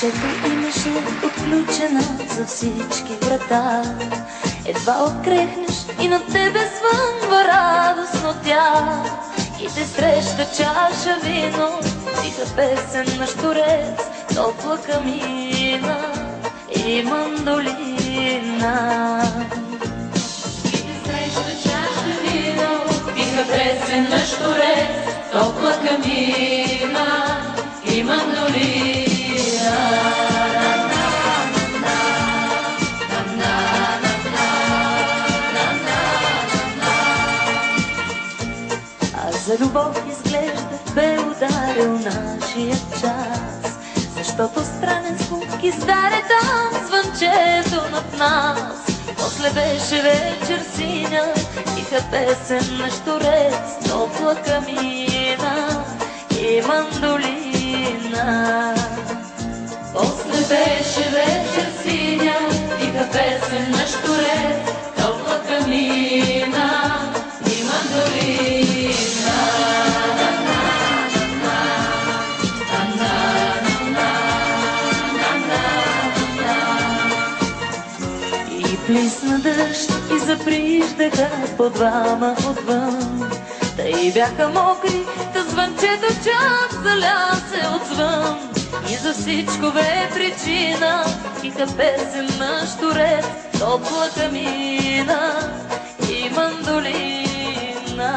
Сърцето имаше отключена за всички врата. Едва открехнеш и на тебе свънва радостно тя. И те среща чаша вино, тиха песен на щурец, топла камина и мандолина. И те среща чаша вино, тиха песен на щурец, топла камина и мандолина. За любов изглежда бе ударил нашия час, защото странен звук издаде там звънчето над нас. После беше вечер синя, тиха песен на щурец, топла камина и мандолина. После беше вечер синя, тиха песен на щурец, топла камина и мандолина. Плисна дъжд и заприждаха по двама отвън. Тъй бяха мокри, та звънчето чак заля се отзвън. И за всичко бе причина, тиха песен на щурец, топла камина и мандолина.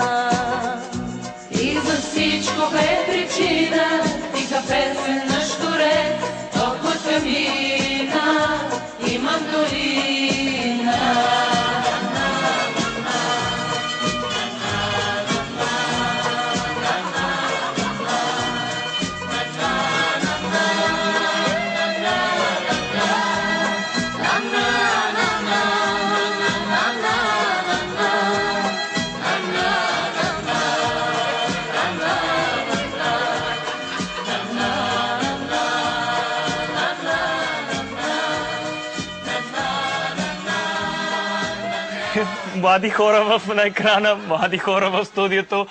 И за всичко бе причина, тиха песен на щурец, топла камина и мандолина. Млади хора на екрана, млади хора в студиото.